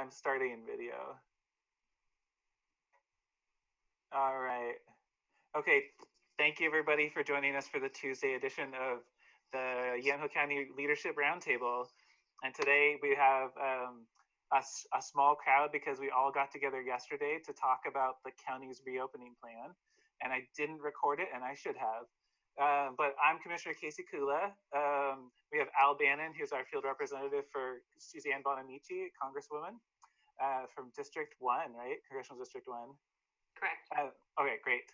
I'm starting video. All right. Okay. Thank you, everybody, for joining us for the Tuesday edition of the Yamhill County Leadership Roundtable. And today we have a small crowd because we all got together yesterday to talk about the county's reopening plan. And I didn't record it, and I should have. But I'm Commissioner Casey Kula. We have Al Bannan, who's our field representative for Suzanne Bonamiel, Congresswoman from District 1, right? Congressional District 1. Correct. Okay, great.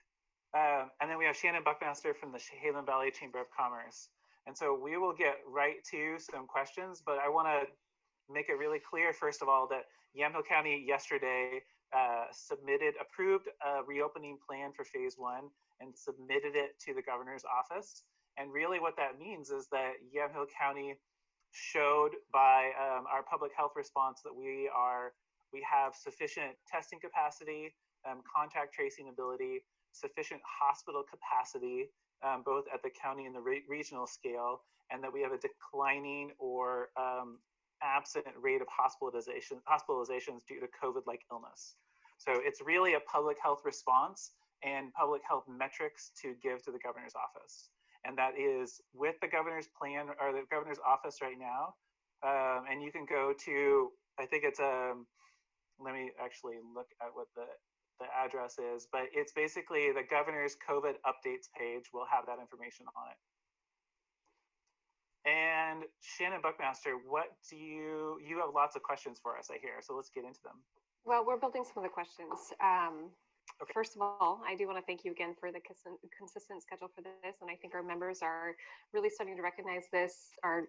And then we have Shannon Buckmaster from the Chehalem Valley Chamber of Commerce. And so we will get right to some questions, but I want to make it really clear, first of all, that Yamhill County yesterday approved a reopening plan for phase 1 and submitted it to the governor's office. And really what that means is that Yamhill County showed by our public health response that we have sufficient testing capacity, contact tracing ability, sufficient hospital capacity, both at the county and the regional scale, and that we have a declining or absent rate of hospitalizations due to COVID-like illness. So it's really a public health response and public health metrics to give to the governor's office. And that is with the governor's plan or the governor's office right now. And you can go to, I think it's let me actually look at what the address is, but it's basically the governor's COVID updates page will have that information on it. And Shannon Buckmaster, what do you have lots of questions for us, I hear, so let's get into them. Well, we're building some of the questions. Okay. First of all, I do want to thank you again for the consistent schedule for this, and I think our members are really starting to recognize this. Our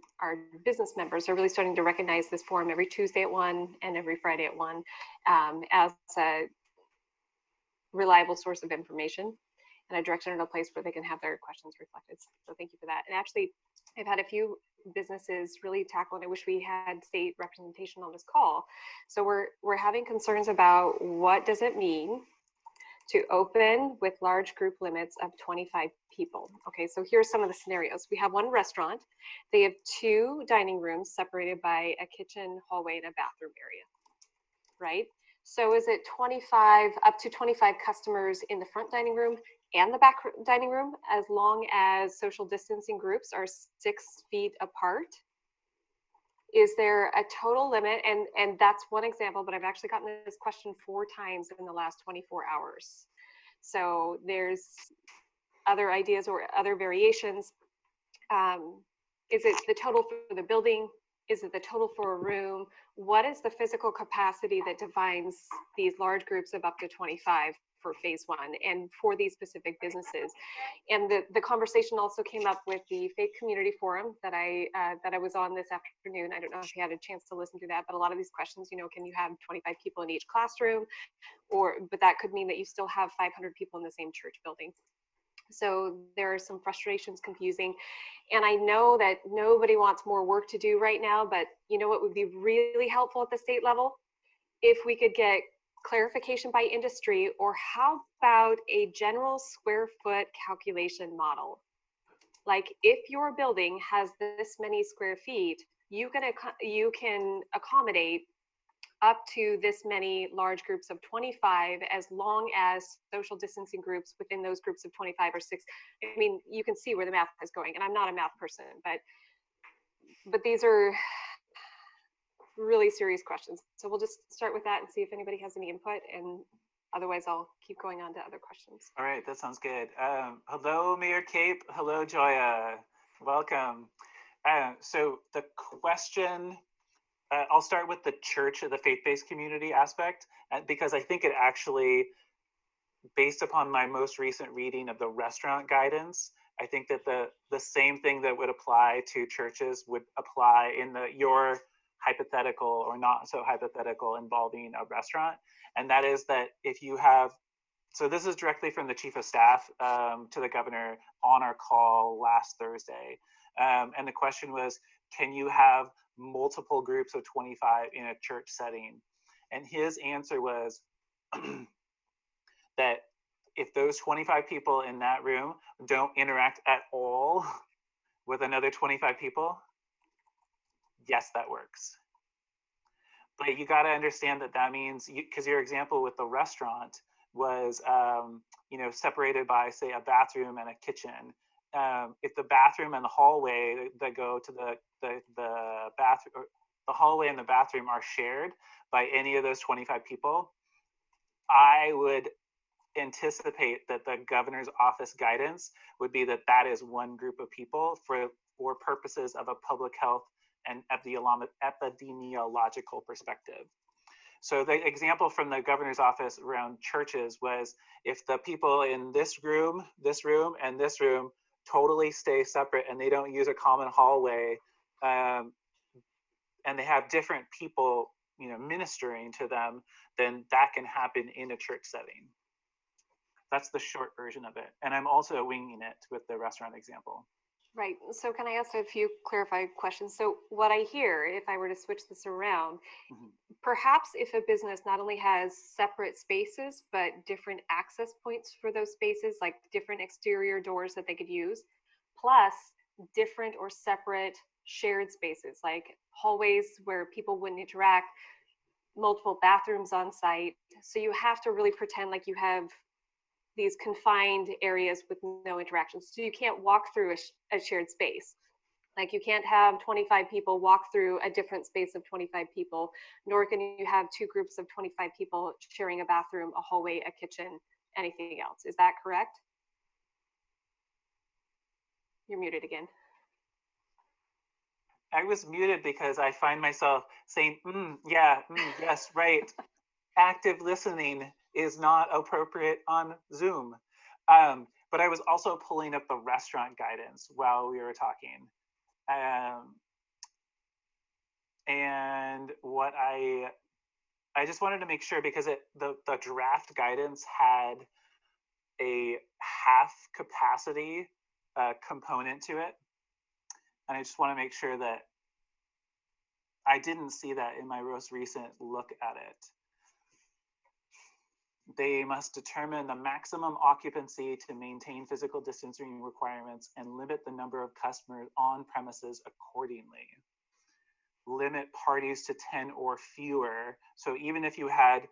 business members are really starting to recognize this forum every Tuesday at 1 and every Friday at 1 as a reliable source of information and a direction and a place where they can have their questions reflected. So thank you for that. And actually, I've had a few businesses really tackle, and I wish we had state representation on this call. So we're having concerns about what does it mean to open with large group limits of 25 people. Okay, so here's some of the scenarios. We have one restaurant. They have 2 dining rooms separated by a kitchen, hallway, and a bathroom area, right? So is it 25, up to 25 customers in the front dining room and the back dining room, as long as social distancing groups are 6 feet apart? Is there a total limit? And that's one example, but I've actually gotten this question 4 times in the last 24 hours. So there's other ideas or other variations. Is it the total for the building? Is it the total for a room? What is the physical capacity that defines these large groups of up to 25 for phase 1 and for these specific businesses? And the conversation also came up with the Faith Community Forum that I was on this afternoon. I don't know if you had a chance to listen to that, but a lot of these questions, you know, can you have 25 people in each classroom? But that could mean that you still have 500 people in the same church building. So there are some frustrations, confusing. And I know that nobody wants more work to do right now, but you know what would be really helpful at the state level? If we could get clarification by industry, or how about a general square foot calculation model? Like if your building has this many square feet, you can accommodate up to this many large groups of 25, as long as social distancing groups within those groups of 25 or 6. I mean, you can see where the math is going, and I'm not a math person, but these are really serious questions. So we'll just start with that and see if anybody has any input, and otherwise I'll keep going on to other questions. All right, that sounds good. Hello, Mayor Cape. Hello, Gioia. Welcome. So the question, I'll start with the church or the faith-based community aspect, because I think it actually, based upon my most recent reading of the restaurant guidance, I think that the same thing that would apply to churches would apply in your hypothetical or not so hypothetical involving a restaurant. And that is that if you have, so this is directly from the chief of staff to the governor on our call last Thursday. And the question was, can you have multiple groups of 25 in a church setting? And his answer was that if those 25 people in that room don't interact at all with another 25 people, yes, that works. But you got to understand that that means, because your example with the restaurant was, separated by, say, a bathroom and a kitchen. If the bathroom and the hallway that go to the bathroom, the hallway and the bathroom are shared by any of those 25 people, I would anticipate that the governor's office guidance would be that that is one group of people for purposes of a public health and epidemiological perspective. So the example from the governor's office around churches was, if the people in this room, and this room totally stay separate and they don't use a common hallway, and they have different people, ministering to them, then that can happen in a church setting. That's the short version of it. And I'm also winging it with the restaurant example. Right. So can I ask a few clarified questions? So what I hear, if I were to switch this around, perhaps if a business not only has separate spaces, but different access points for those spaces, like different exterior doors that they could use, plus different or separate shared spaces, like hallways where people wouldn't interact, multiple bathrooms on site. So you have to really pretend like you have these confined areas with no interactions. So you can't walk through a shared space. Like you can't have 25 people walk through a different space of 25 people, nor can you have two groups of 25 people sharing a bathroom, a hallway, a kitchen, anything else. Is that correct? You're muted again. I was muted because I find myself saying, yes, right. Active listening is not appropriate on Zoom. But I was also pulling up the restaurant guidance while we were talking. And what I just wanted to make sure, because the draft guidance had a half capacity component to it. And I just want to make sure that I didn't see that in my most recent look at it. They must determine the maximum occupancy to maintain physical distancing requirements and limit the number of customers on premises accordingly. Limit parties to 10 or fewer. So even if you had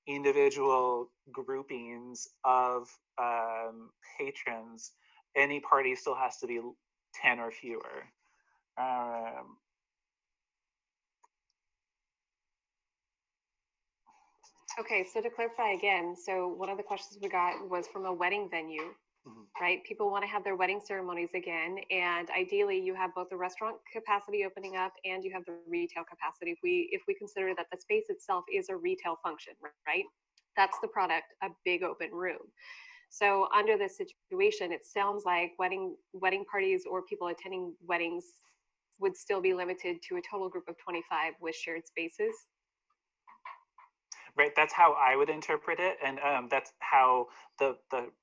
individual groupings of patrons, any party still has to be 10 or fewer. Okay, so to clarify again, so one of the questions we got was from a wedding venue, right? People want to have their wedding ceremonies again, and ideally you have both the restaurant capacity opening up and you have the retail capacity. If we consider that the space itself is a retail function, right? That's the product, a big open room. So under this situation, it sounds like wedding parties or people attending weddings would still be limited to a total group of 25 with shared spaces. Right, that's how I would interpret it, and that's how the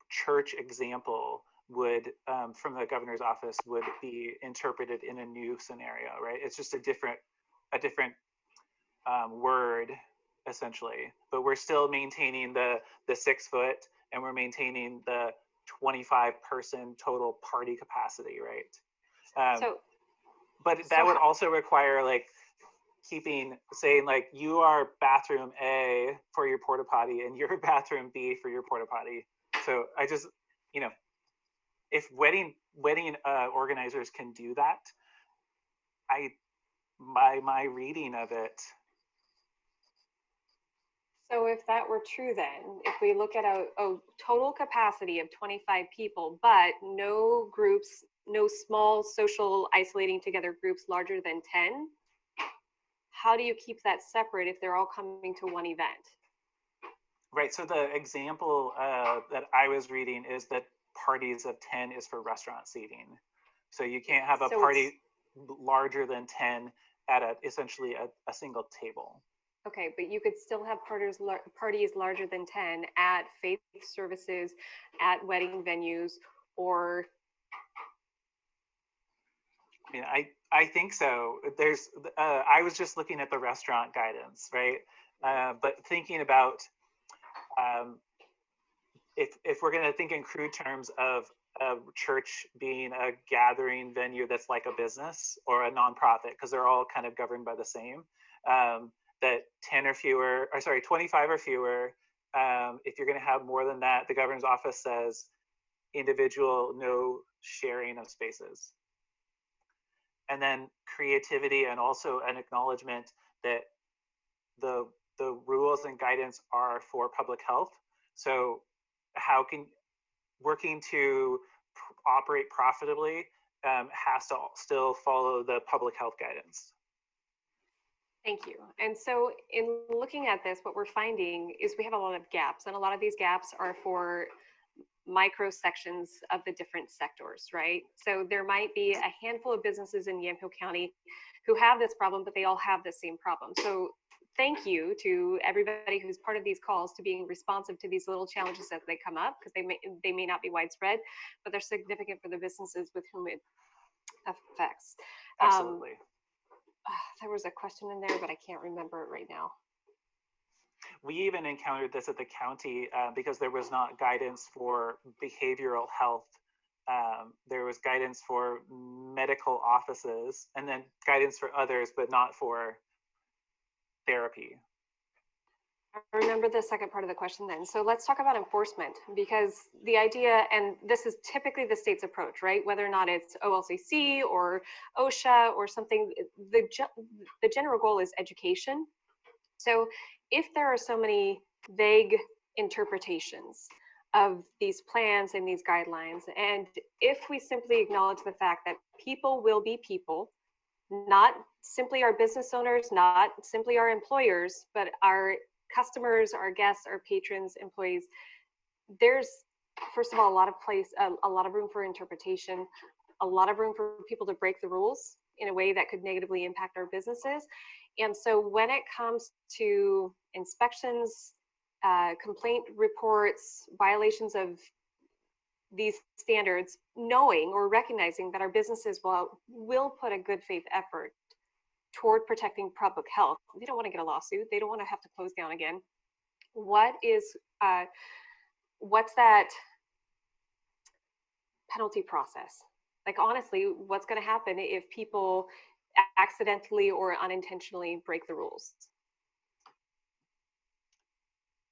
church example would, from the governor's office, would be interpreted in a new scenario. Right, it's just a different word essentially, but we're still maintaining the 6 foot, and we're maintaining the 25 person total party capacity, right? But that would also require saying like, you are bathroom A for your porta potty and you're bathroom B for your porta potty. So I just, if wedding organizers can do that, my reading of it. So if that were true, then if we look at a total capacity of 25 people, but no groups, no small social isolating together groups larger than 10, how do you keep that separate if they're all coming to one event? Right, so the example that I was reading is that parties of 10 is for restaurant seating. So you can't have a party larger than 10 at essentially a single table. Okay, but you could still have parties larger than 10 at faith services, at wedding venues, or... I think so. There's, I was just looking at the restaurant guidance, right? But thinking about if we're going to think in crude terms of a church being a gathering venue that's like a business or a nonprofit, because they're all kind of governed by the same, that 25 or fewer. If you're going to have more than that, the governor's office says individual, no sharing of spaces. And then creativity, and also an acknowledgement that the rules and guidance are for public health. So how can working to operate profitably has to still follow the public health guidance. Thank you. And so in looking at this, what we're finding is we have a lot of gaps, and a lot of these gaps are for micro sections of the different sectors, right? So there might be a handful of businesses in Yamhill County who have this problem, but they all have the same problem. So thank you to everybody who's part of these calls to being responsive to these little challenges as they come up, because they may not be widespread, but they're significant for the businesses with whom it affects. Absolutely. There was a question in there, but I can't remember it right now. We even encountered this at the county because there was not guidance for behavioral health. There was guidance for medical offices, and then guidance for others, but not for therapy. I remember the second part of the question then. So let's talk about enforcement, because the idea, and this is typically the state's approach, right? Whether or not it's OLCC or OSHA or something, the general goal is education. So if there are so many vague interpretations of these plans and these guidelines, and if we simply acknowledge the fact that people will be people, not simply our business owners, not simply our employers, but our customers, our guests, our patrons, employees, there's, first of all, a lot of room for interpretation, a lot of room for people to break the rules in a way that could negatively impact our businesses. And so when it comes to inspections, complaint reports, violations of these standards, knowing or recognizing that our businesses will put a good faith effort toward protecting public health. They don't want to get a lawsuit. They don't want to have to close down again. What's that penalty process? Like, honestly, what's going to happen if people accidentally or unintentionally break the rules?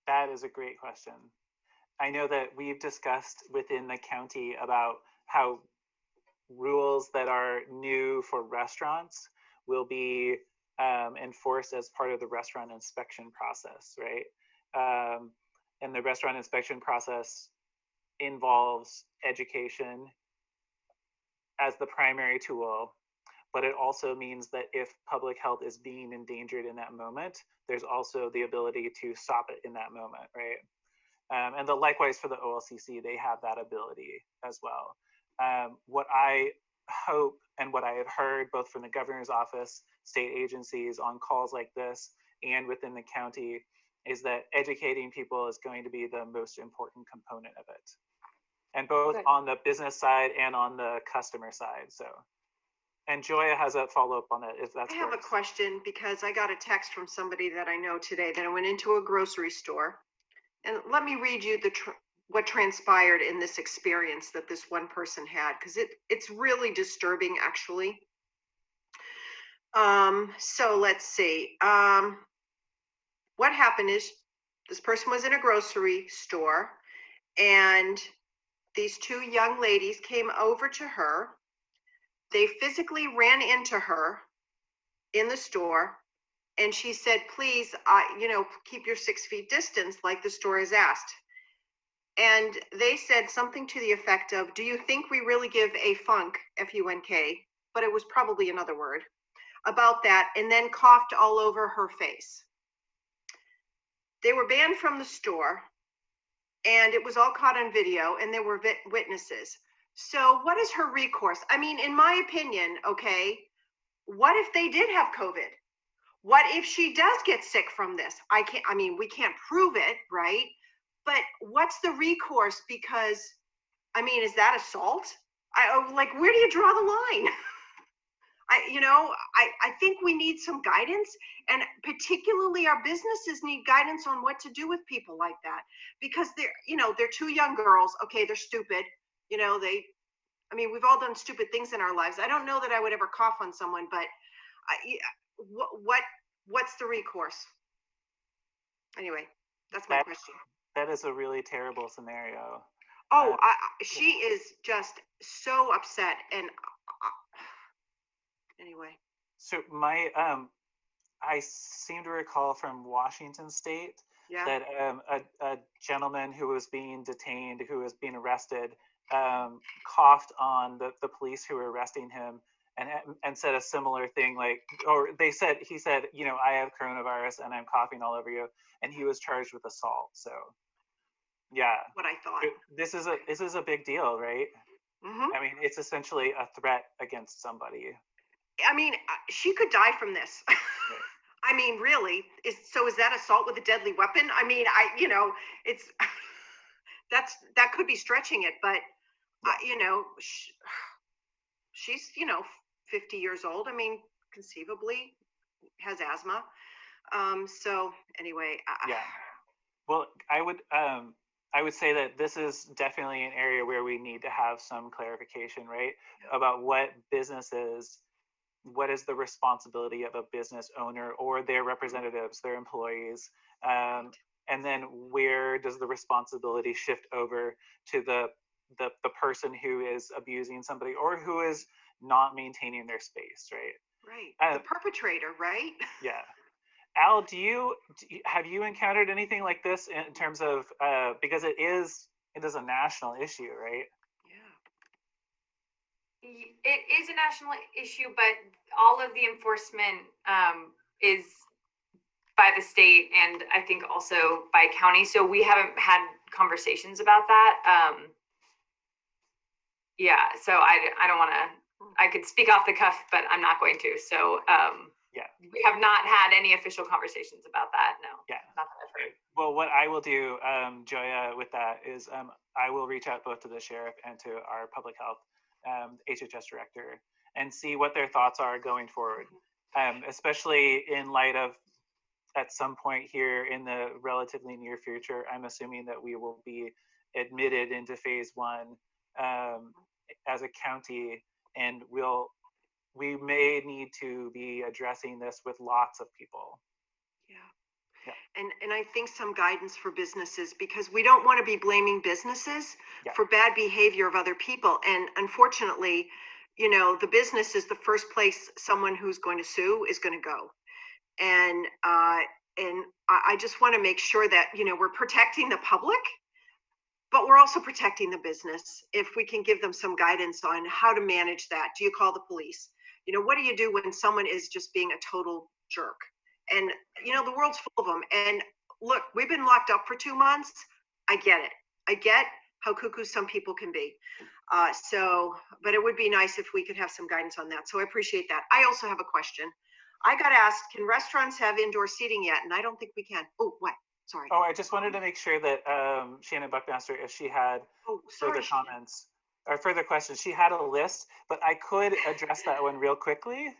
That is a great question. I know that we've discussed within the county about how rules that are new for restaurants will be enforced as part of the restaurant inspection process, right? And the restaurant inspection process involves education as the primary tool, but it also means that if public health is being endangered in that moment, there's also the ability to stop it in that moment, right? And likewise for the OLCC, they have that ability as well. What I hope and what I have heard both from the governor's office, state agencies on calls like this, and within the county, is that educating people is going to be the most important component of it. And both on the business side and on the customer side. So, and Gioia has a follow-up on it, if that's I have a question, because I got a text from somebody that I know today that I went into a grocery store. And let me read you what transpired in this experience that this one person had, because it's really disturbing, actually. So let's see. What happened is this person was in a grocery store, and these two young ladies came over to her. They physically ran into her in the store, and she said, please, keep your 6 feet distance like the store has asked. And they said something to the effect of, do you think we really give a funk, F-U-N-K, but it was probably another word, about that, and then coughed all over her face. They were banned from the store, and it was all caught on video, and there were witnesses. So what is her recourse? I mean, in my opinion, okay, what if they did have COVID? What if she does get sick from this? We can't prove it, right? But what's the recourse? Because, is that assault? Where do you draw the line? I think we need some guidance, and particularly our businesses need guidance on what to do with people like that, because they're two young girls. Okay, they're stupid. We've all done stupid things in our lives. I don't know that I would ever cough on someone, but what's the recourse? Anyway, that's my question. That is a really terrible scenario. Oh, she is just so upset, and anyway. So I seem to recall from Washington State that a gentleman who was being detained, who was being arrested, coughed on the police who were arresting him, and said a similar thing, like, or he said, I have coronavirus and I'm coughing all over you, and he was charged with assault. So, yeah, what I thought. This is a big deal, right? Mm-hmm. I mean, it's essentially a threat against somebody. I mean, she could die from this. Right. I mean, really, is that assault with a deadly weapon? I mean, it's that could be stretching it, but she's 50 years old. I mean, conceivably has asthma. So anyway. Yeah. Well, I would say that this is definitely an area where we need to have some clarification, right? About what is the responsibility of a business owner or their representatives, their employees, and then where does the responsibility shift over to the person who is abusing somebody or who is not maintaining their space, right? Right. The perpetrator, right? Yeah. Al, have you encountered anything like this in terms of because it is a national issue, right? It is a national issue, but all of the enforcement is by the state and I think also by county. So we haven't had conversations about that. Yeah, so I don't want to, I could speak off the cuff, but I'm not going to. So yeah, we have not had any official conversations about that. No. Yeah. Not that I've heard. Well, what I will do, Gioia, with that is I will reach out both to the sheriff and to our public health HHS director and see what their thoughts are going forward, especially in light of at some point here in the relatively near future, I'm assuming that we will be admitted into phase 1 as a county, and we may need to be addressing this with lots of people. Yeah. And I think some guidance for businesses, because we don't want to be blaming businesses for bad behavior of other people. And unfortunately, the business is the first place someone who's going to sue is going to go. And I just want to make sure that, we're protecting the public, but we're also protecting the business. If we can give them some guidance on how to manage that. Do you call the police? What do you do when someone is just being a total jerk? And, the world's full of them. And look, we've been locked up for 2 months. I get it. I get how cuckoo some people can be. But it would be nice if we could have some guidance on that. So I appreciate that. I also have a question. I got asked, can restaurants have indoor seating yet? And I don't think we can. Oh, what? Sorry. Oh, I just wanted to make sure that Shannon Buckmaster, if she had further comments or further questions, she had a list, but I could address that one real quickly.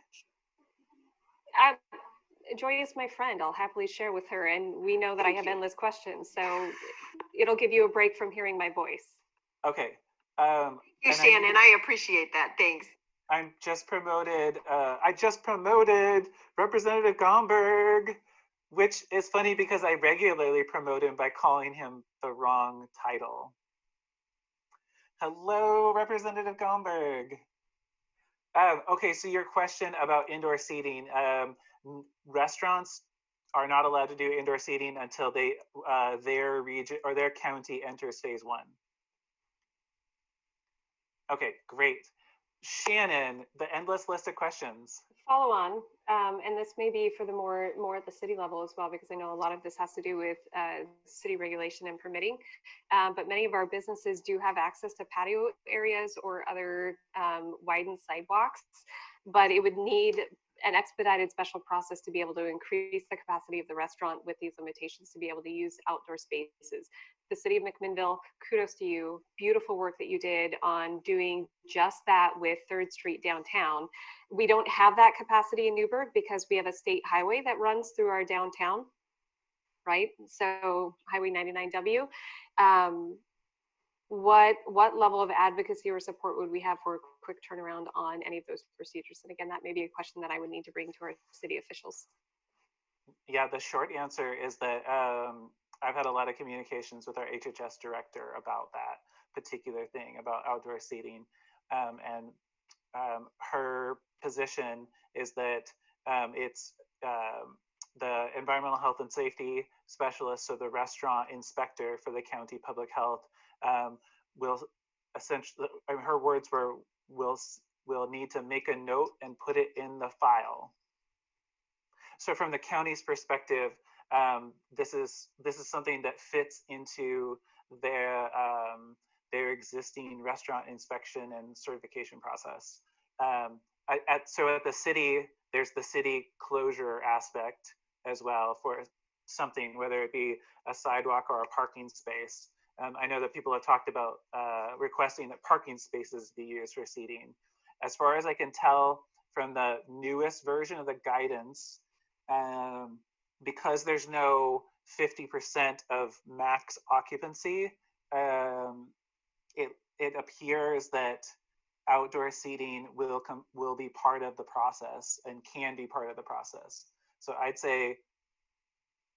Gioia is my friend. I'll happily share with her, and we know that I have endless questions, so it'll give you a break from hearing my voice. Okay. Thank you, Shannon. I appreciate that. Thanks. I just promoted Representative Gomberg, which is funny because I regularly promote him by calling him the wrong title. Hello, Representative Gomberg. Okay, so your question about indoor seating. Restaurants are not allowed to do indoor seating until their region or their county enters phase 1. Okay, great. Shannon, the endless list of questions. Follow on, and this may be for the more at the city level as well, because I know a lot of this has to do with city regulation and permitting. But many of our businesses do have access to patio areas or other widened sidewalks, but it would need an expedited special process to be able to increase the capacity of the restaurant with these limitations to be able to use outdoor spaces. The city of McMinnville, kudos to you. Beautiful work that you did on doing just that with 3rd Street downtown. We don't have that capacity in Newburgh because we have a state highway that runs through our downtown, right? So Highway 99W. What level of advocacy or support would we have for a quick turnaround on any of those procedures? And again, that may be a question that I would need to bring to our city officials. Yeah, the short answer is that I've had a lot of communications with our HHS director about that particular thing about outdoor seating, and her position is that it's the environmental health and safety specialist, so the restaurant inspector for the county public health, will essentially, her words were, will need to make a note and put it in the file. So from the county's perspective, this is something that fits into their existing restaurant inspection and certification process. So at the city, there's the city closure aspect as well for something, whether it be a sidewalk or a parking space. I know that people have talked about requesting that parking spaces be used for seating. As far as I can tell from the newest version of the guidance, because there's no 50% of max occupancy, it appears that outdoor seating will be part of the process and can be part of the process. So I'd say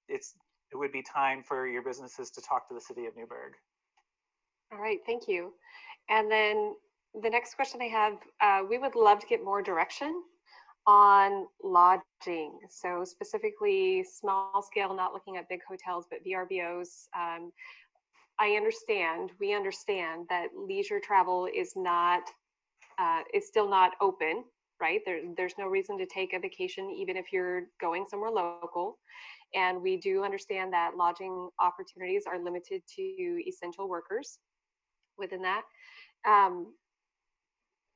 it would be time for your businesses to talk to the city of Newburgh. All right, thank you. And then the next question I have, we would love to get more direction on lodging. So specifically small scale, not looking at big hotels, but VRBOs. We understand that leisure travel is still not open, right? There's no reason to take a vacation, even if you're going somewhere local. And we do understand that lodging opportunities are limited to essential workers within that.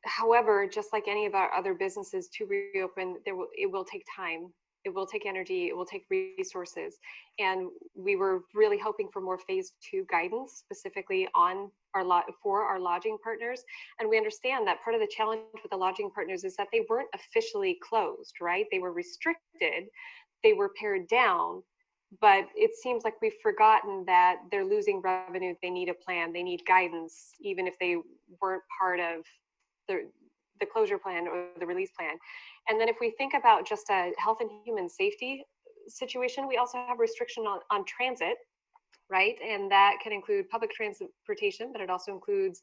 However, just like any of our other businesses to reopen, it will take time. It will take energy. It will take resources. And we were really hoping for more phase 2 guidance, specifically on for our lodging partners. And we understand that part of the challenge with the lodging partners is that they weren't officially closed, right? They were restricted. They were pared down. But it seems like we've forgotten that they're losing revenue. They need a plan. They need guidance, even if they weren't part of the closure plan or the release plan. And then if we think about just a health and human safety situation, we also have restriction on transit, right? And that can include public transportation, but it also includes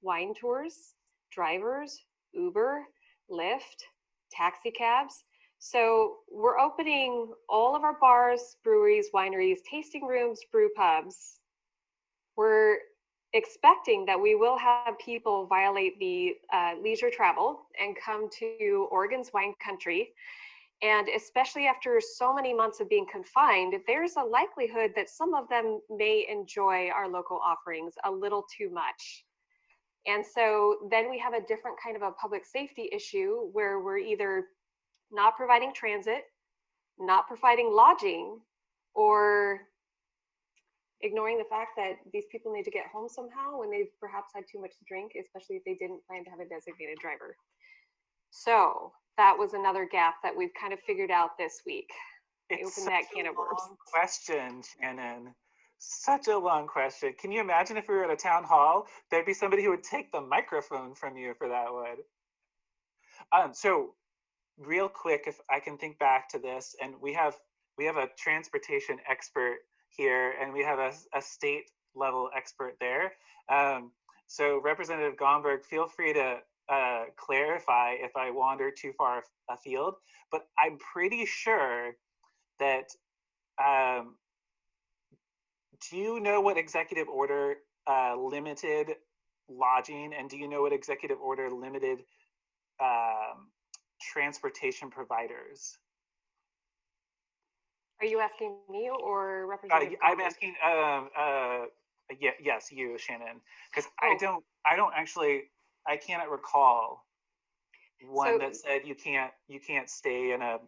wine tours, drivers, Uber, Lyft, taxi cabs. So we're opening all of our bars, breweries, wineries, tasting rooms, brew pubs. We're expecting that we will have people violate the leisure travel and come to Oregon's wine country. And especially after so many months of being confined, there's a likelihood that some of them may enjoy our local offerings a little too much. And so then we have a different kind of a public safety issue where we're either not providing transit, not providing lodging, or ignoring the fact that these people need to get home somehow when they've perhaps had too much to drink, especially if they didn't plan to have a designated driver. So that was another gap that we've kind of figured out this week. It's opened that can of worms. Question, Shannon. Such a long question. Can you imagine if we were at a town hall, there'd be somebody who would take the microphone from you for that one. So real quick, if I can think back to this, and we have a transportation expert here, and we have a state level expert there. So Representative Gomberg, feel free to clarify if I wander too far afield, but I'm pretty sure that, do you know what executive order limited lodging, and do you know what executive order limited transportation providers? Are you asking me or Representative? I'm asking. Yes, you, Shannon, because I cannot recall one that said you can't stay in a.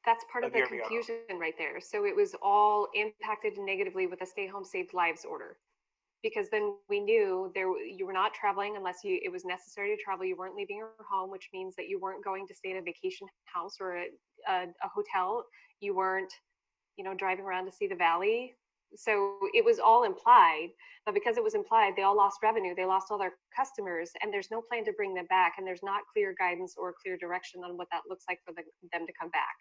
That's part of the confusion right there. So it was all impacted negatively with the Stay Home Saved Lives order, because then we knew you were not traveling unless it was necessary to travel. You weren't leaving your home, which means that you weren't going to stay in a vacation house or a hotel. You weren't, driving around to see the valley. So it was all implied, but because it was implied, they all lost revenue, they lost all their customers, and there's no plan to bring them back, and there's not clear guidance or clear direction on what that looks like for them to come back.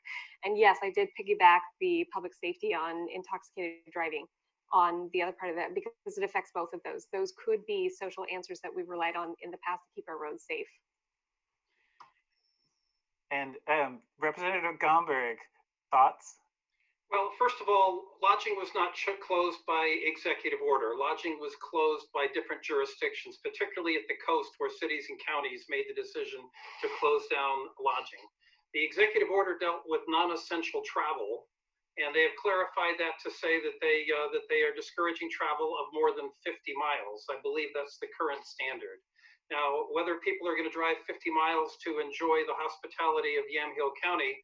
And yes, I did piggyback the public safety on intoxicated driving on the other part of that, because it affects both of those. Those could be social answers that we've relied on in the past to keep our roads safe. And Representative Gomberg, thoughts? Well, first of all, lodging was not closed by executive order. Lodging was closed by different jurisdictions, particularly at the coast where cities and counties made the decision to close down lodging. The executive order dealt with non-essential travel, and they have clarified that to say that they are discouraging travel of more than 50 miles. I believe that's the current standard. Now, whether people are going to drive 50 miles to enjoy the hospitality of Yamhill County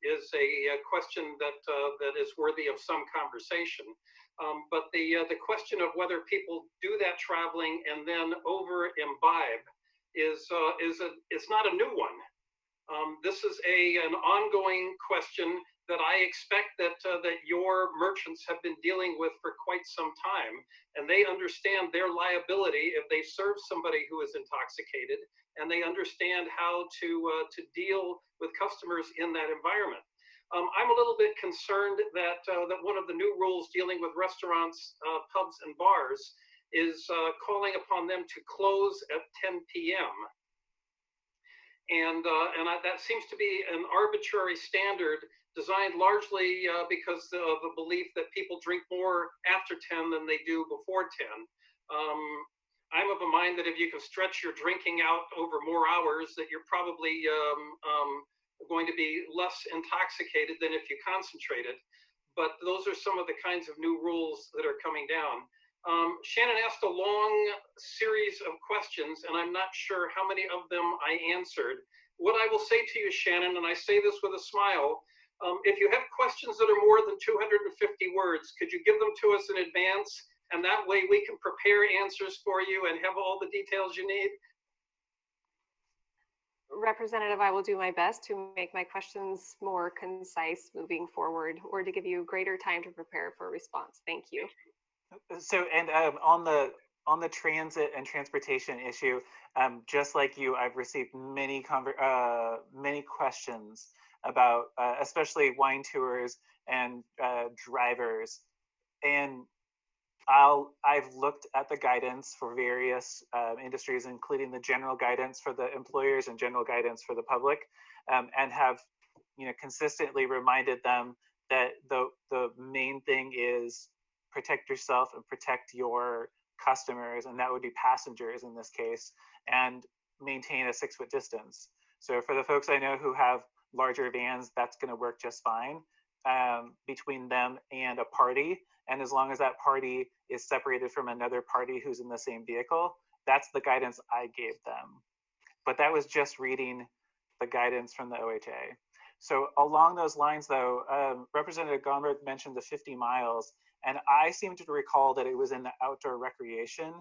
is a question that is worthy of some conversation. But the question of whether people do that traveling and then over imbibe is not a new one. This is an ongoing question that I expect that your merchants have been dealing with for quite some time, and they understand their liability if they serve somebody who is intoxicated, and they understand how to deal with customers in that environment. I'm a little bit concerned that one of the new rules dealing with restaurants, pubs, and bars is calling upon them to close at 10 p.m. And that seems to be an arbitrary standard designed largely because of the belief that people drink more after 10 than they do before 10. I'm of a mind that if you can stretch your drinking out over more hours, that you're probably going to be less intoxicated than if you concentrated. But those are some of the kinds of new rules that are coming down. Shannon asked a long series of questions, and I'm not sure how many of them I answered. What I will say to you, Shannon, and I say this with a smile, if you have questions that are more than 250 words, could you give them to us in advance? And that way we can prepare answers for you and have all the details you need. Representative, I will do my best to make my questions more concise moving forward, or to give you greater time to prepare for a response. Thank you. So, and on the transit and transportation issue, just like you, I've received many questions about especially wine tours and drivers, and I've looked at the guidance for various industries, including the general guidance for the employers and general guidance for the public, and have consistently reminded them that the main thing is protect yourself and protect your customers, and that would be passengers in this case, and maintain a 6-foot distance. So for the folks I know who have larger vans, that's going to work just fine between them and a party. And as long as that party is separated from another party who's in the same vehicle, that's the guidance I gave them. But that was just reading the guidance from the OHA. So along those lines, though, Representative Gomberg mentioned the 50 miles, and I seem to recall that it was in the outdoor recreation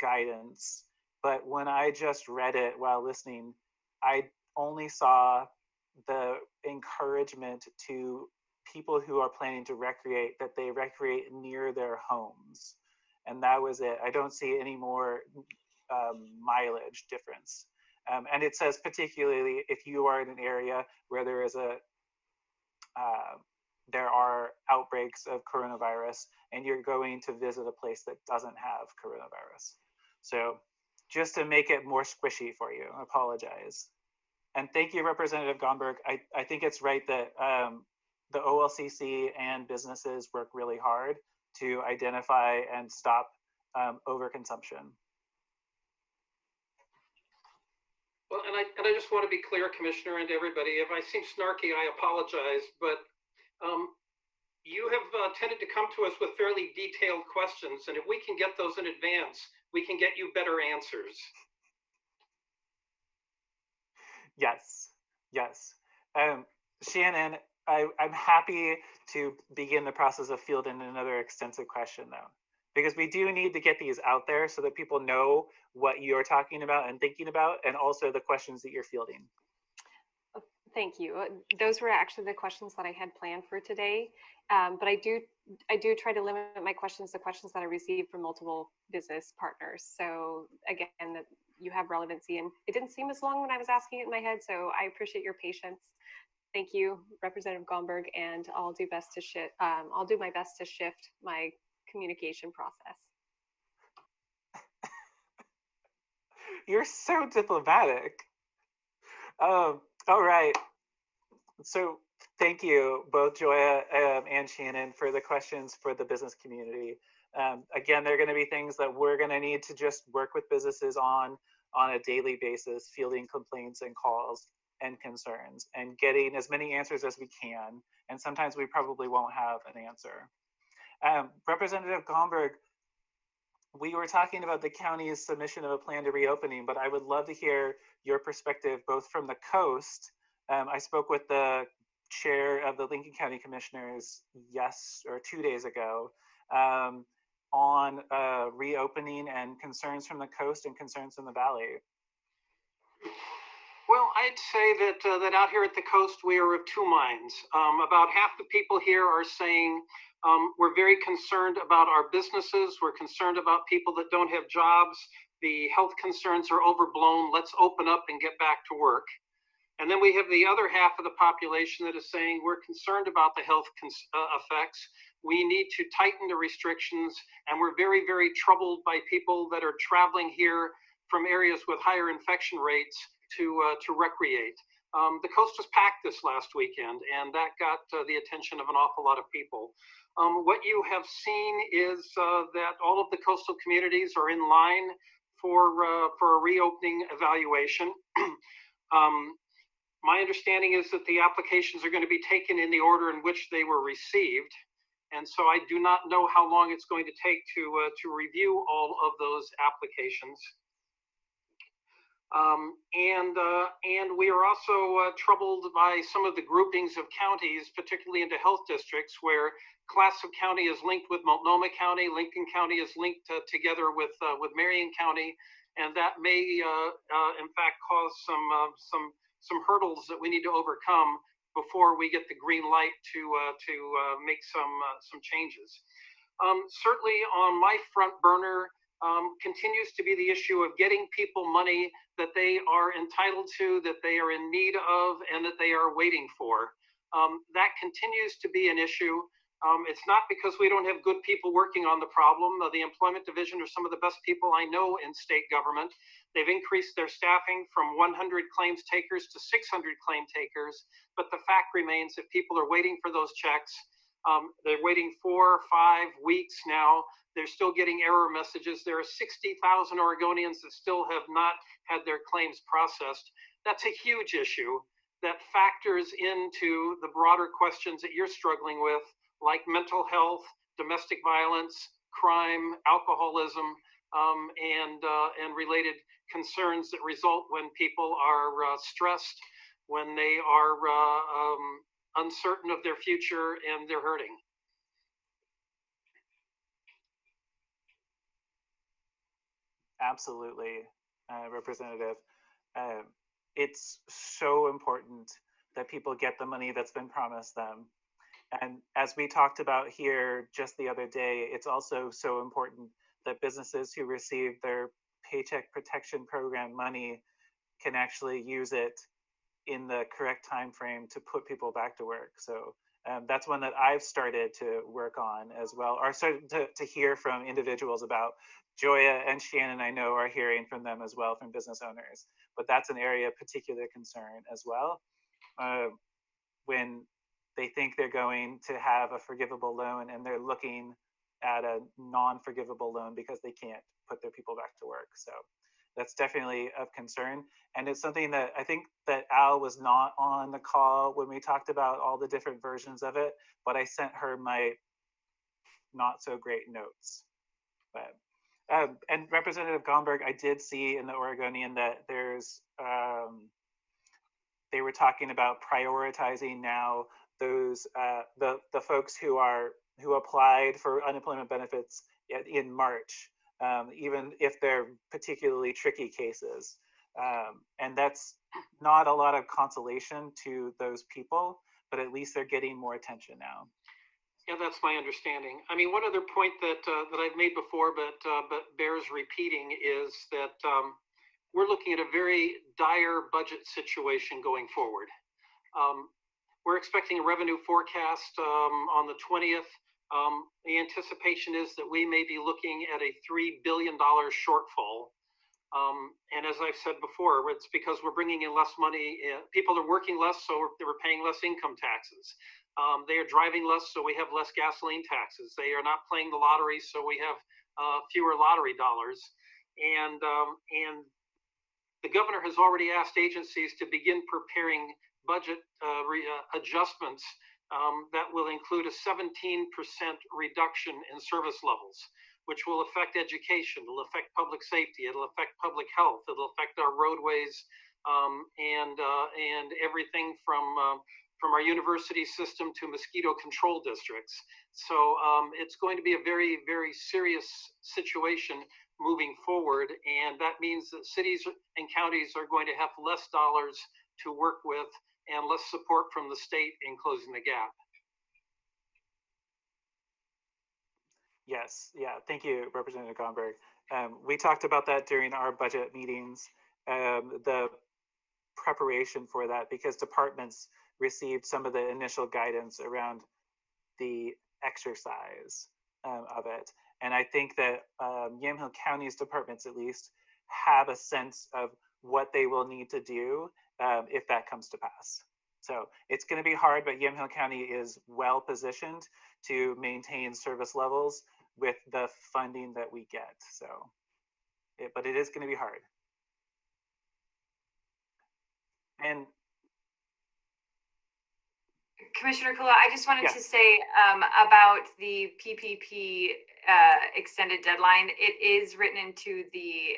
guidance. But when I just read it while listening, I only saw the encouragement to people who are planning to recreate, that they recreate near their homes. And that was it. I don't see any more mileage difference. And it says particularly if you are in an area where there is there are outbreaks of coronavirus and you're going to visit a place that doesn't have coronavirus. So just to make it more squishy for you, I apologize. And thank you, Representative Gomberg. I think it's right that the OLCC and businesses work really hard to identify and stop overconsumption. Well, and I just want to be clear, Commissioner, and everybody, if I seem snarky, I apologize, but you have tended to come to us with fairly detailed questions, and if we can get those in advance, we can get you better answers. Yes, yes. Shannon, I'm happy to begin the process of fielding another extensive question, though, because we do need to get these out there so that people know what you're talking about and thinking about, and also the questions that you're fielding. Thank you. Those were actually the questions that I had planned for today. But I do try to limit my questions to questions that I receive from multiple business partners. So again, that you have relevancy, and it didn't seem as long when I was asking it in my head. So I appreciate your patience. Thank you, Representative Gomberg, and I'll do best to shift. I'll do my best to shift my communication process. You're so diplomatic. All right. So thank you, both Gioia and Shannon, for the questions for the business community. Again, they're going to be things that we're going to need to just work with businesses on a daily basis, fielding complaints and calls and concerns, and getting as many answers as we can. And sometimes we probably won't have an answer. Representative Gomberg, we were talking about the county's submission of a plan to reopening, but I would love to hear your perspective, both from the coast. I spoke with the chair of the Lincoln County Commissioners 2 days ago on reopening and concerns from the coast and concerns from the valley. Well, I'd say that out here at the coast, we are of two minds. About half the people here are saying we're very concerned about our businesses. We're concerned about people that don't have jobs. The health concerns are overblown. Let's open up and get back to work. And then we have the other half of the population that is saying we're concerned about the health effects. We need to tighten the restrictions, and we're very, very troubled by people that are traveling here from areas with higher infection rates to recreate. The coast was packed this last weekend, and that got the attention of an awful lot of people. What you have seen is that all of the coastal communities are in line for a reopening evaluation. My understanding is that the applications are going to be taken in the order in which they were received. And so I do not know how long it's going to take to review all of those applications. And we are also troubled by some of the groupings of counties, particularly into health districts, where Clatsop County is linked with Multnomah County, Lincoln County is linked together with Marion County, and that may in fact cause some hurdles that we need to overcome before we get the green light to make some changes. Certainly on my front burner continues to be the issue of getting people money that they are entitled to, that they are in need of, and that they are waiting for. That continues to be an issue. It's not because we don't have good people working on the problem. The Employment Division are some of the best people I know in state government. They've increased their staffing from 100 claims takers to 600 claim takers, but the fact remains that people are waiting for those checks. They're waiting 4 or 5 weeks now. They're still getting error messages. There are 60,000 Oregonians that still have not had their claims processed. That's a huge issue that factors into the broader questions that you're struggling with, like mental health, domestic violence, crime, alcoholism, and related concerns that result when people are stressed, when they are uncertain of their future and they're hurting. Absolutely, Representative. It's so important that people get the money that's been promised them. And as we talked about here just the other day, it's also so important that businesses who receive their Paycheck Protection Program money can actually use it in the correct time frame to put people back to work. So that's one that I've started to work on as well, or started to hear from individuals about. Gioia and Shannon, I know, are hearing from them as well, from business owners. But that's an area of particular concern as well. When they think they're going to have a forgivable loan and they're looking at a non-forgivable loan because they can't put their people back to work. So that's definitely of concern. And it's something that I think that Al was not on the call when we talked about all the different versions of it, but I sent her my not so great notes. But and Representative Gomberg, I did see in the Oregonian that there's, they were talking about prioritizing now those, the folks who applied for unemployment benefits in March, even if they're particularly tricky cases. And that's not a lot of consolation to those people, but at least they're getting more attention now. Yeah, that's my understanding. I mean, one other point that I've made before, but bears repeating, is that we're looking at a very dire budget situation going forward. We're expecting a revenue forecast on the 20th. The anticipation is that we may be looking at a $3 billion shortfall. And as I've said before, it's because we're bringing in less money. People are working less, so we're paying less income taxes. They are driving less, so we have less gasoline taxes. They are not playing the lottery, so we have fewer lottery dollars. And the governor has already asked agencies to begin preparing budget adjustments that will include a 17% reduction in service levels, which will affect education, it'll affect public safety, it'll affect public health, it'll affect our roadways, and everything from our university system to mosquito control districts. So it's going to be a very, very serious situation moving forward, and that means that cities and counties are going to have less dollars to work with and less support from the state in closing the gap. Yes, yeah, thank you, Representative Gomberg. We talked about that during our budget meetings, the preparation for that, because departments received some of the initial guidance around the exercise of it. And I think that Yamhill County's departments at least have a sense of what they will need to do if that comes to pass. So it's going to be hard, but Yamhill County is well positioned to maintain service levels with the funding that we get. So, but it is going to be hard. And Commissioner Kula, I just wanted to say about the PPP extended deadline. It is written into the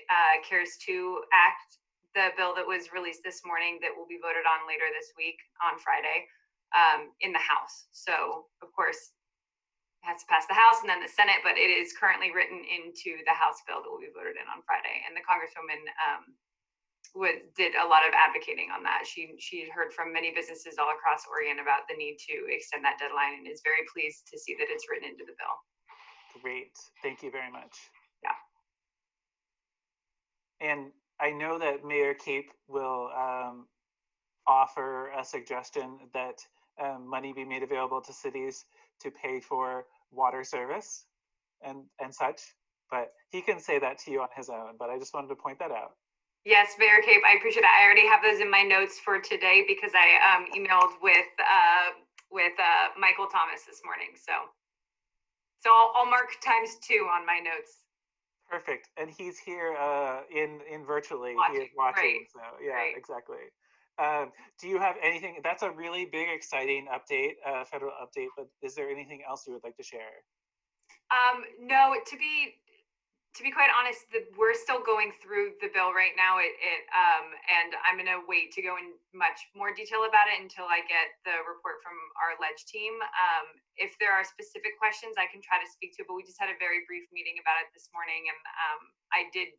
CARES 2 Act, the bill that was released this morning that will be voted on later this week on Friday in the House. So, of course, it has to pass the House and then the Senate, but it is currently written into the House bill that will be voted in on Friday. And the Congresswoman did a lot of advocating on that. She heard from many businesses all across Oregon about the need to extend that deadline, and is very pleased to see that it's written into the bill. Great, thank you very much. Yeah. And I know that Mayor Cape will offer a suggestion that money be made available to cities to pay for water service and such, but he can say that to you on his own, but I just wanted to point that out. Yes, Mayor Cape, I appreciate it. I already have those in my notes for today because I emailed with Michael Thomas this morning. So I'll mark ×2 on my notes. Perfect, and he's here in virtually. Watching. He is watching. Right. So yeah, Right. Exactly. Do you have anything? That's a really big, exciting update, federal update. But is there anything else you would like to share? No, to be quite honest, we're still going through the bill right now. And I'm gonna wait to go in much more detail about it until I get the report from our ledge team. If there are specific questions, I can try to speak to, but we just had a very brief meeting about it this morning, and I did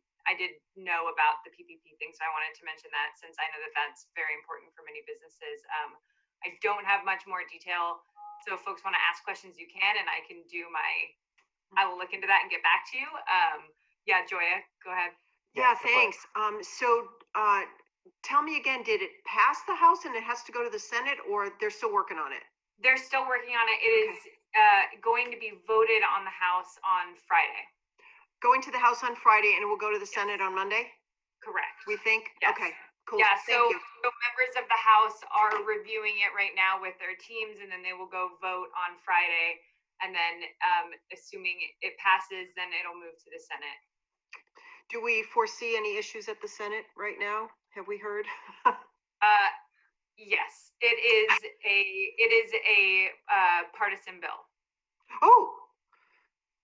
know about the PPP thing, so I wanted to mention that since I know that that's very important for many businesses. I don't have much more detail, so if folks want to ask questions, you can, and I can do I will look into that and get back to you. Yeah, Gioia, go ahead. Yeah, thanks. So tell me again, did it pass the House and it has to go to the Senate, or they're still working on it? They're still working on it. It is going to be voted on the House on Friday. Going to the House on Friday, and it will go to the Senate on Monday? Correct. We think? Yes. Okay, cool. Yeah, Thank so you. members of the House are reviewing it right now with their teams, and then they will go vote on Friday. And then assuming it passes, then it'll move to the Senate. Do we foresee any issues at the Senate right now? Have we heard? Yes, it is a partisan bill. Oh,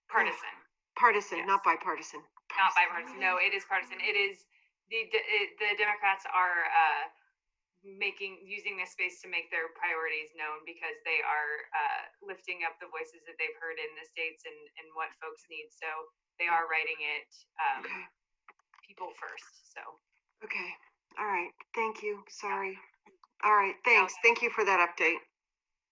Partisan. partisan, Yes. not bipartisan. Not bipartisan. No, it is partisan. It is the Democrats are using this space to make their priorities known, because they are lifting up the voices that they've heard in the states and what folks need. So they are writing it people first. So Okay, all right, thank you, sorry. All right, thanks, thank you for that update.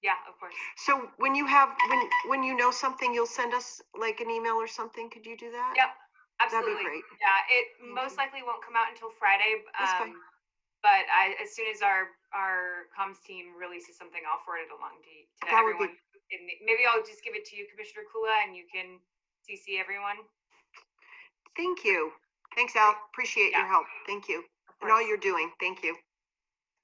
Yeah, of course. So when you know something, you'll send us like an email or something, could you do that? Yep, That'd be absolutely. great. Yeah, it Thank most you. likely won't come out until Friday. That's fine. But as soon as our comms team releases something, I'll forward it along to That would be- everyone. Maybe I'll just give it to you, Commissioner Kula, and you can CC everyone. Thank you. Thanks, Al. Appreciate your help. Thank you. And all you're doing. Thank you.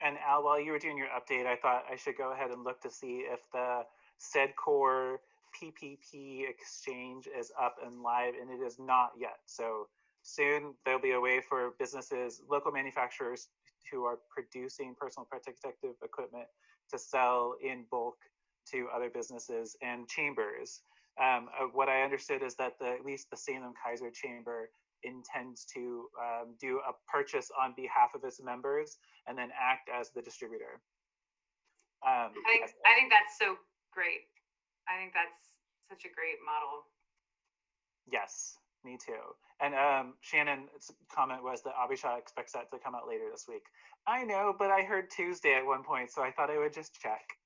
And Al, while you were doing your update, I thought I should go ahead and look to see if the SEDCOR PPP exchange is up and live, and it is not yet. So soon there'll be a way for businesses, local manufacturers who are producing personal protective equipment to sell in bulk to other businesses and chambers. What I understood is that at least the Salem Kaiser Chamber intends to do a purchase on behalf of its members and then act as the distributor. I think that's so great. I think that's such a great model. Yes, me too. And Shannon's comment was that Abhishek expects that to come out later this week. I know, but I heard Tuesday at one point, so I thought I would just check.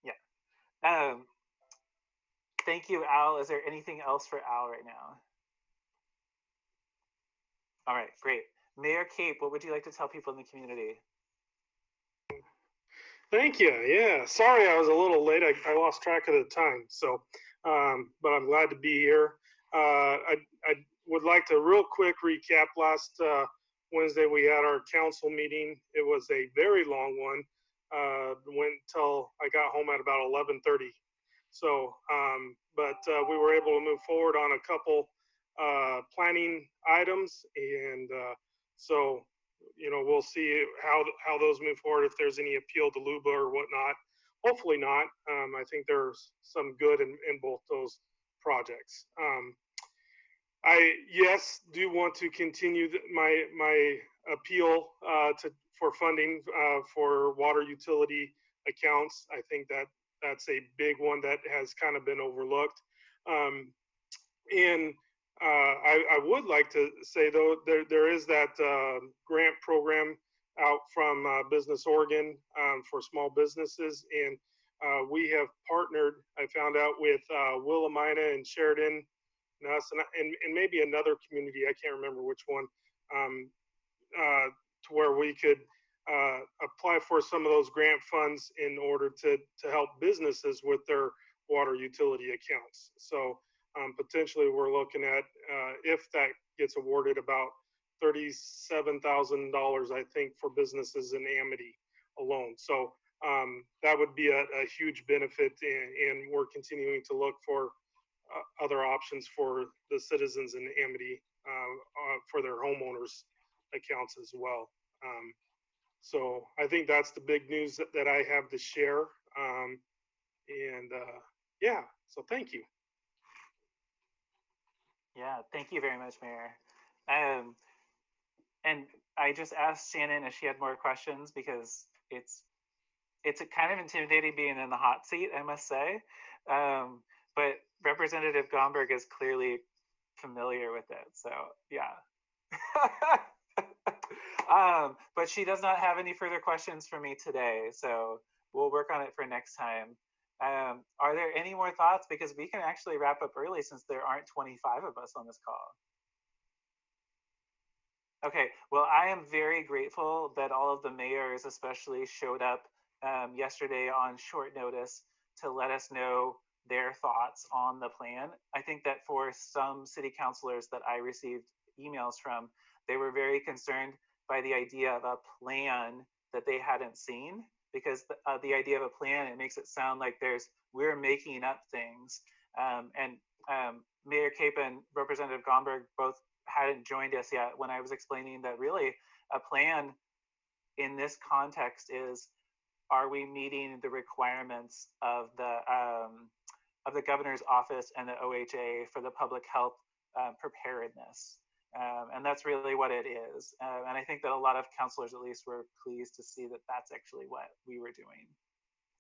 Yeah. Thank you, Al. Is there anything else for Al right now? All right, great. Mayor Cape, what would you like to tell people in the community? Thank you. Yeah, sorry I was a little late. I lost track of the time. So, but I'm glad to be here. I would like to real quick recap. Last Wednesday we had our council meeting. It was a very long one. Went until I got home at about 11:30. So, but we were able to move forward on a couple planning items, and so we'll see how those move forward, if there's any appeal to LUBA or whatnot. Hopefully not. I think there's some good in both those projects. I do want to continue my appeal for funding for water utility accounts. I think that's a big one that has kind of been overlooked. And I would like to say, though, there is that grant program out from Business Oregon for small businesses, and we have partnered, I found out, with Willamina and Sheridan and us, and maybe another community, I can't remember which one, to where we could apply for some of those grant funds in order to help businesses with their water utility accounts. So potentially we're looking at, if that gets awarded, about $37,000, I think, for businesses in Amity alone. So that would be a huge benefit, and we're continuing to look for other options for the citizens in Amity for their homeowners accounts as well. So I think that's the big news that I have to share. Yeah, so thank you. Yeah, thank you very much, Mayor. And I just asked Shannon if she had more questions, because it's a kind of intimidating being in the hot seat, I must say. But Representative Gomberg is clearly familiar with it, so yeah. But she does not have any further questions for me today, so we'll work on it for next time. Are there any more thoughts? Because we can actually wrap up early since there aren't 25 of us on this call. Okay, well, I am very grateful that all of the mayors especially showed up yesterday on short notice to let us know their thoughts on the plan. I think that for some city councilors that I received emails from, they were very concerned by the idea of a plan that they hadn't seen, because the idea of a plan, it makes it sound like we're making up things. And Mayor Cape and Representative Gomberg both hadn't joined us yet when I was explaining that really a plan in this context is, are we meeting the requirements of the governor's office and the OHA for the public health preparedness? And that's really what it is. And I think that a lot of councilors, at least, were pleased to see that that's actually what we were doing,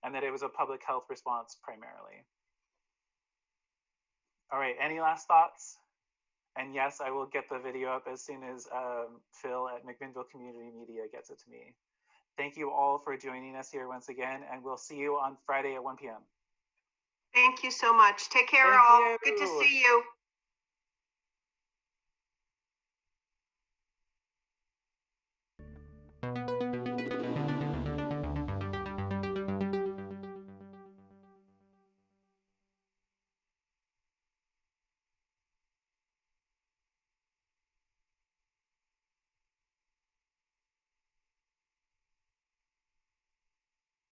and that it was a public health response primarily. All right, any last thoughts? And yes, I will get the video up as soon as Phil at McMinnville Community Media gets it to me. Thank you all for joining us here once again, and we'll see you on Friday at 1 p.m. Thank you so much. Take care, Thank all. you. Good to see you.